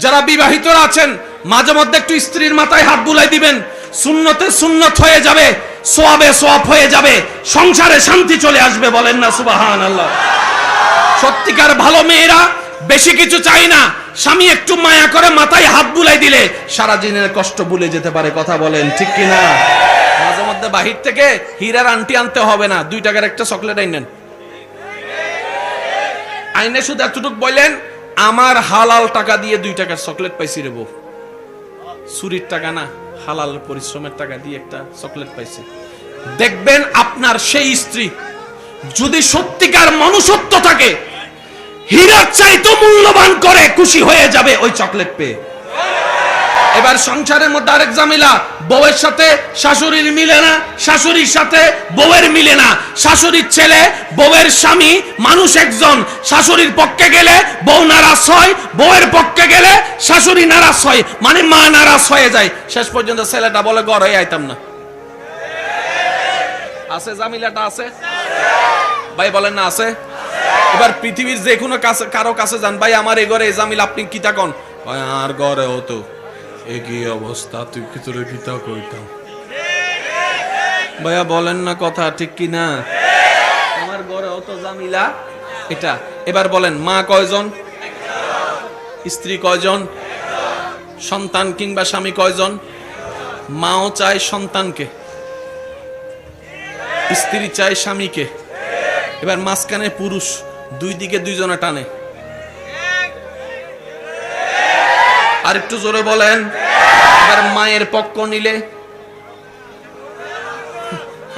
যারা বিবাহিতরা আছেন মাঝে মধ্যে একটু স্ত্রীর মাথায় হাত বুলাই দিবেন, সুন্নতে সুন্নত হয়ে যাবে, সোয়াবে সোয়াব হয়ে যাবে, সংসারে শান্তি চলে আসবে। বলেন না সুবহানাল্লাহ। সত্যিকার ভালো মেয়েরা বেশি কিছু চাই না, স্বামী একটু মায়া করে মাথায় হাত বুলাই দিলে সারা দিনের কষ্ট ভুলে যেতে পারে। কথা বলেন ঠিক কিনা? মাঝে মধ্যে বাহির থেকে হীরার আন্টি আনতে হবে না, 2 টাকার একটা চকলেট আইনেন, আইনে শুধু এতটুকু বললেন আমার হালাল টাকা দিয়ে 2 টাকার চকলেট পাইছি রে বউ, চুরির টাকা না, হালাল পরিশ্রমের টাকা দিয়ে একটা চকলেট পাইছি। দেখবেন আপনার সেই স্ত্রী যদি সত্যিকার মনুষ্যত্ব থাকে, হীরার চাইতে মূল্যবান করে খুশি হয়ে যাবে ওই চকলেট পেয়ে। এবার সংসারের মধ্যে আরেক ঝামেলা, বউয়ের সাথে শাশুড়ির মিলে না, শাশুড়ির সাথে বউয়ের মিলে না, শাশুড়ির ছেলে বউয়ের স্বামী মানুষ একজন, শাশুড়ির পক্ষে গেলে বউ নারাজ হয়, বউয়ের পক্ষে গেলে শাশুড়ি নারাজ হয়, মানে মা নারাজ হয়ে যায়। শেষ পর্যন্ত ছেলেটা বলে ঘরে আইতাম না। আছে ঝামেলাটা? আছে ভাই, বলেন না আছে? এবার পৃথিবীর যে কোনো কারো কাছে যান, ভাই আমার এই ঘরে এই ঝামেলা, আপনি কি তা কোন? আর ঘরে হতো একই অবস্থা, তুই ভিতরে কিতা কইতাম। ভাইয়া বলেন না কথা ঠিক কি না? আমার ঘরে হতো ঝামেলা এটা। এবার বলেন মা কয়জন, স্ত্রী কয়জন, সন্তান কিংবা স্বামী কয়জন? মাও চায় সন্তানকে, স্ত্রী চায় স্বামীকে, এবার মাঝখানে পুরুষ, 2 দিকে 2 জনে টানে। আর একটু জোরে বলেন। এবার মায়ের পক্ষ নিলে,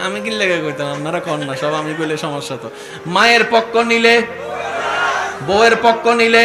আমি কি লেগে কইতাম, আপনারা কন না, সব আমি কইলে সমস্যা তো। মায়ের পক্ষ নিলে, বউয়ের পক্ষ নিলে,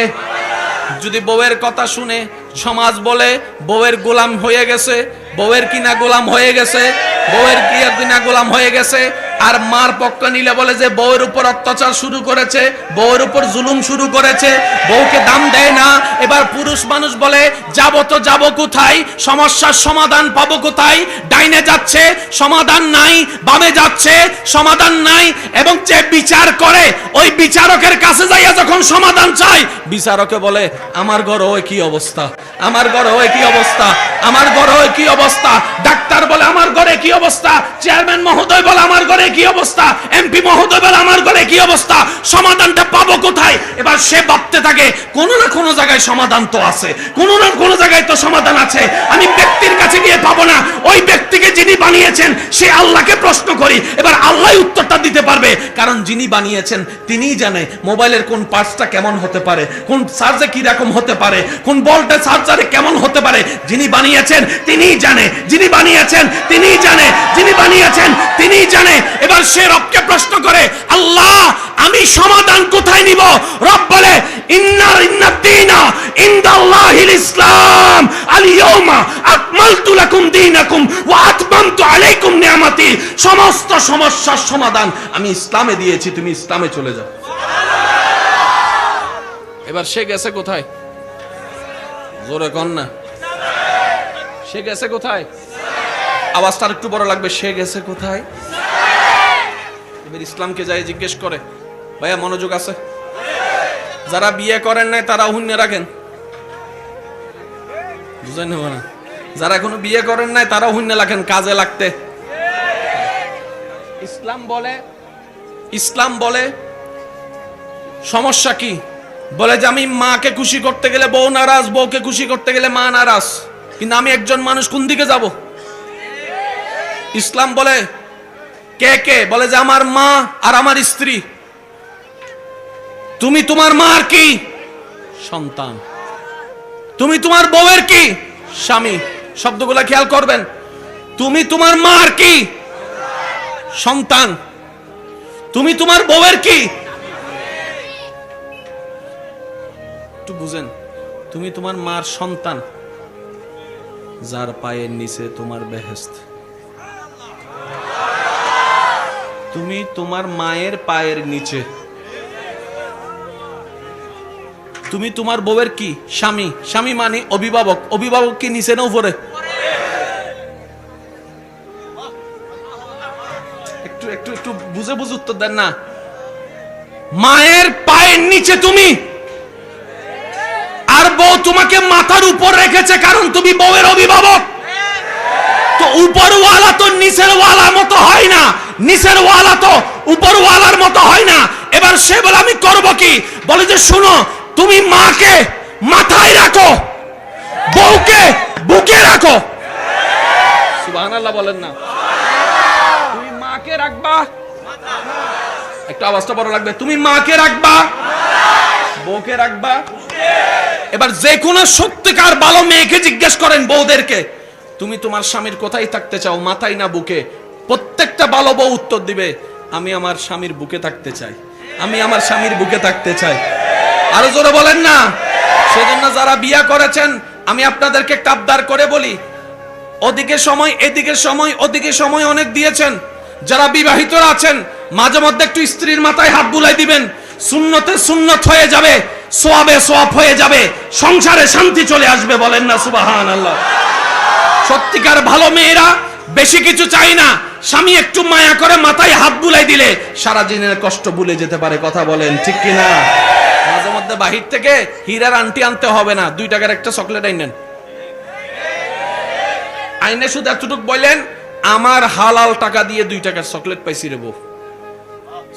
যদি বউয়ের কথা শুনে সমাজ বলে বউয়ের গোলাম হয়ে গেছে, বউয়ের কিনা গোলাম হয়ে গেছে, বউয়ের কিনা গোলাম হয়ে গেছে। আর মার পক্ষ নিলে বলে যে বউয়ের উপর অত্যাচার শুরু করেছে, বউয়ের উপর জুলুম শুরু করেছে, বউকে দাম দেয় না। এবার পুরুষ মানুষ বলে যাব তো যাব কোথায়, সমস্যার সমাধান পাবো কোথায়? ডাইনে যাচ্ছে সমাধান নাই, বামে যাচ্ছে সমাধান নাই, এবং যে বিচার করে ওই বিচারকের কাছে যাইয়া যখন সমাধান চায়, বিচারকে বলে আমার ঘরে ওই কি অবস্থা, আমার ঘরে ওই কি অবস্থা, আমার ঘরে ওই কি অবস্থা। ডাক্তার বলে আমার ঘরে কি অবস্থা, চেয়ারম্যান মহোদয় বলে আমার ঘরে কি অবস্থা, এমপি মহোদয় বলে আমার ঘরে কি অবস্থা, সমাধানটা পাবো কোথায়? এবার সে ভাবতে থাকে কোনো না কোনো জায়গায় সমাধান তো আছে, কোনো না কোনো জায়গায় তো সমাধান আছে, আমি ব্যক্তির কাছে গিয়ে পাবো না, ওই ব্যক্তিকে যিনি বানিয়েছেন সে আল্লাহকে প্রশ্ন করি। এবার আল্লাহ উত্তরটা দিতে পারবে, কারণ যিনি বানিয়েছেন তিনিই জানে মোবাইলের কোন পার্টসটা কেমন হতে পারে, কোন চার্জে কি রকম হতে পারে, কোন বলটা চার্জারে কেমন হতে পারে। যিনি বানিয়েছেন তিনিই জানে, যিনি বানিয়েছেন তিনিই জানে, যিনি বানিয়েছেন তিনিই জানে। এবার সে রবকে প্রশ্ন করে আল্লাহ আমি সমাধান কোথায় নিব? রব বলে ইন্নাদ্দীনা ইনদাল্লাহিল ইসলাম আল-ইয়াওমা আকমালতু লাকুম দীনাকুম ওয়া আতমামতু আলাইকুম নিয়ামতি। সমস্ত সমস্যার সমাধান আমি ইসলামে দিয়েছি, তুমি ইসলামে চলে যাও। এবার সে গেছে কোথায়? জোরে কন না, সে গেছে কোথায়? আওয়াজটা একটু বড় লাগবে। সে গেছে কোথায়? এবার ইসলামকে যাই জিজ্ঞেস করে, ভাইয়া মনোযোগ আছে? যারা বিয়ে করেন নাই তারা হুন্যে রাখেন, বুঝেন না? যারা এখনো বিয়ে করেন নাই তারা হুন্যে রাখেন কাজে লাগতে। ইসলাম বলে সমস্যা কি? বলে যে আমি মাকে খুশি করতে গেলে বউ নারাজ, বউকে খুশি করতে গেলে মা নারাজ, কিন্তু আমি একজন মানুষ কোন দিকে যাব? ইসলাম বলে কে কে? বলে যে আমার মা আর আমার স্ত্রী। তুমি তোমার মার কি? সন্তান। তুমি তোমার বউয়ের কি? স্বামী। শব্দগুলা খেয়াল করবেন। তুমি তোমার মার কি? সন্তান। তুমি তোমার বউয়ের কি? একটু বুঝেন, তুমি তোমার মার সন্তান, যার পায়ের নিচে তোমার বেহেশত। তুমি তোমার মায়ের পায়ের নিচে। তুমি তোমার বউয়ের কি? স্বামী। স্বামী মানে অভিভাবক। অভিভাবক কি নিচে না উপরে? একটু একটু একটু বুঝে বুঝে উত্তর দেন না। মায়ের পায়ের নিচে তুমি, আর বউ তোমাকে মাথার উপর রেখেছে কারণ তুমি বউয়ের অভিভাবক। তো উপরওয়ালা তো নিচের ওয়ালার মতো হয় না, নিচের ওয়ালা তো উপরওয়ালার মতো হয় না। এবার সে বলে আমি করব কি? বলে যে শুনো, তুমি মাকে মাথায় রাখো, বউকে বুকে রাখো। সুবহানাল্লাহ বলেন না? তুমি মাকে রাখবা, একটু আওয়াজটা বড় লাগবে, তুমি মাকে রাখবা, বউকে রাখবা। এবার যে কোনো সত্যিকার ভালো মেয়েকে জিজ্ঞেস করেন বউদেরকে, তুমি তোমার স্বামীর কোথায় থাকতে চাও, মাথায় না বুকে? প্রত্যেকটা ভালো বউ উত্তর দিবে, আমি আমার স্বামীর বুকে থাকতে চাই, আমি আমার স্বামীর বুকে থাকতে চাই। আরো জোরে বলেন না? সেজন্য যারা বিয়ে করেছেন, আমি আপনাদেরকে একটা আবদার করে বলি, ওদিকে সময় এদিকে সময়, ওদিকে সময় অনেক দিয়েছেন। যারা বিবাহিতরা আছেন, মাঝে মধ্যে একটু স্ত্রীর মাথায় হাত বুলাই দিবেন, সুন্নতে সুন্নত হয়ে যাবে, সোয়াবে সোয়াব হয়ে যাবে, সংসারে শান্তি চলে আসবে। বলেন না সুবহানাল্লাহ? সত্যিকার ভালো মেয়েরা বেশি কিছু চাই না, স্বামী একটু মায়া করে মাথায় হাত বুলাই দিলে সারা দিনের কষ্ট ভুলে যেতে পারে। কথা বলেন ঠিক কিনা? মাঝে মধ্যে বাহির থেকে হীরার আন্টি আনতে হবে না, 2 টাকার একটা চকলেট আইনেন, আইনে শুধু এতটুকু বললেন, আমার হালাল টাকা দিয়ে 2 টাকার চকলেট পাইছি রে বউ,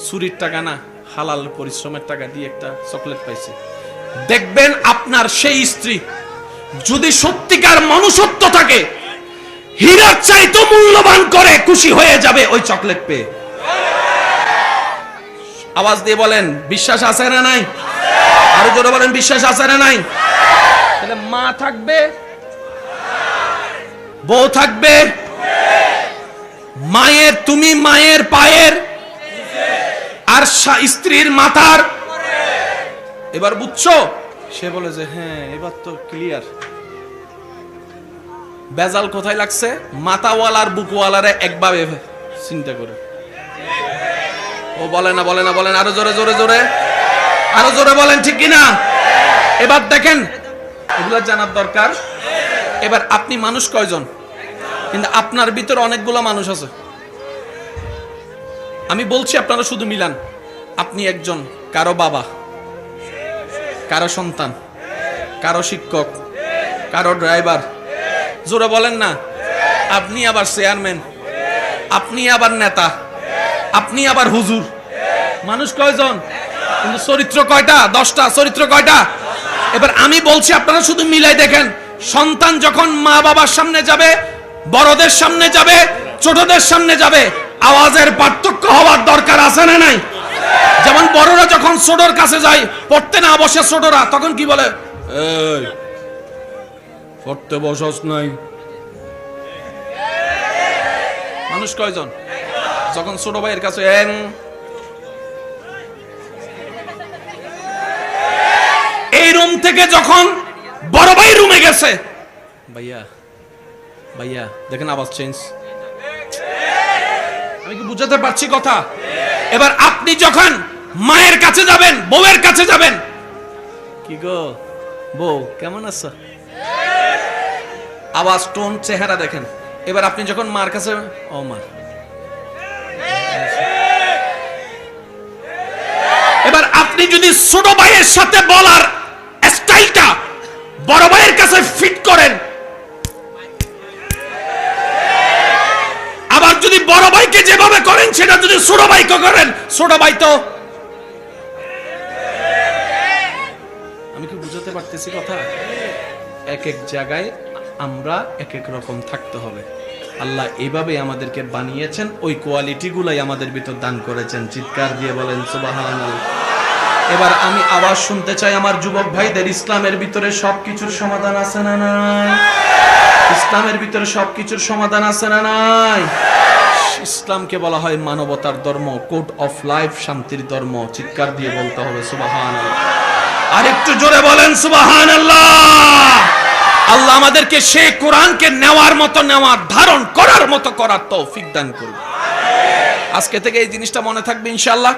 চুরির টাকা না, হালাল পরিশ্রমের টাকা দিয়ে একটা চকলেট পাইছি। দেখবেন আপনার সেই স্ত্রী যদি সত্যিকার মনুষ্যত্ব থাকে, হীরার চাইতে মূল্যবান করে খুশি হয়ে যাবে ওই চকলেট পেয়ে। আওয়াজ দিয়ে বলেন, বিশ্বাস আছে না নাই? আরো জোরে বলেন, বিশ্বাস আছে না নাই? তাহলে মা থাকবে, বউ থাকবে, মায়ের, তুমি মায়ের পায়ের আর স্ত্রীর মাথার। এবার বুঝছো? সে বলে যে হ্যাঁ এবার তো ক্লিয়ার। বেজাল কোথায় লাগছে? মাথাওয়ালার বুকওয়ালারে একভাবে চিন্তা করে। ও বলে না, বলে না, বলেন আরো জোরে জোরে জোরে, আরো জোরে বলেন ঠিক কিনা? এবার দেখেন, এগুলো জানার দরকার। এবার আপনি মানুষ কয়জন? কিন্তু আপনার ভিতরে অনেকগুলো মানুষ আছে। আমি বলছি আপনারা শুধু মিলান। আপনি একজন, কারো বাবা, কারো সন্তান, কারো শিক্ষক, কারো ড্রাইভার। জোরে বলেন না? আপনি আবার চেয়ারম্যান, আপনি আবার নেতা, আপনি আবার হুজুর। মানুষ কয়জন? কিন্তু চরিত্র কয়টা? 10টা। চরিত্র কয়টা? এবার আমি বলছি আপনারা শুধু মিলাই দেখেন। সন্তান যখন মা বাবার সামনে যাবে, বড়দের সামনে যাবে, ছোটদের সামনে যাবে, আওয়াজের পার্থক্য হওয়ার দরকার আছে না নাই? যেমন বড়রা যখন ছোটর কাছে যায়, পড়তে না বসে ছোটরা, তখন কি বলে? এই পড়তে বসস নাই। মানুষ কয়জন? যখন ছোট ভাইয়ের কাছে, এই রুম থেকে যখন বড় ভাই রুমে গেছে, ভাইয়া ভাইয়া দেখেন আওয়াজ চেঞ্জ। আমি কি বুঝাতে পারছি কথা? এবার আপনি যখন মায়ের কাছে যাবেন, বউয়ের কাছে যাবেন, কি গো বউ কেমন আছো, আওয়াজ, টোন, চেহারা দেখেন। এবার আপনি যখন মার কাছে, ও মা। এবার আপনি যদি ছোট ভাইয়ের সাথে বলার স্টাইলটা বড় ভাইয়ের কাছে ফিট করেন, আবার যদি বড় ভাইকে যেভাবে করেন সেটা যদি ছোট ভাইকে করেন, ছোট ভাই তো, আমি কি বুঝাতে পারতেছি কথা? এক এক জায়গায় আমরা এক এক রকম থাকতে হবে। আল্লাহ এইভাবে আমাদেরকে বানিয়েছেন, ওই কোয়ালিটি গুলাই আমাদের ভিতর দান করেছেন। চিৎকার দিয়ে বলেন সুবহানাল্লাহ। এবার আমি আওয়াজ শুনতে চাই আমার যুবক ভাইদের, ইসলামের ভিতরে সবকিছুর সমাধান আছে না নাই? ইসলামের ভিতরে সবকিছুর সমাধান আছে না নাই? ইসলামকে বলা হয় মানবতার ধর্ম, কোড অফ লাইফ, শান্তির ধর্ম। চিৎকার দিয়ে বলতে হবে সুবহানাল্লাহ। আর একটু জোরে বলেন সুবহানাল্লাহ। আল্লাহ আমাদেরকে সেই কোরআনকে নেওয়ার মতো, নেওয়ার, ধারণ করার মতো করার তৌফিক দান করুন। আজকে থেকে এই জিনিসটা মনে থাকবে ইনশাআল্লাহ।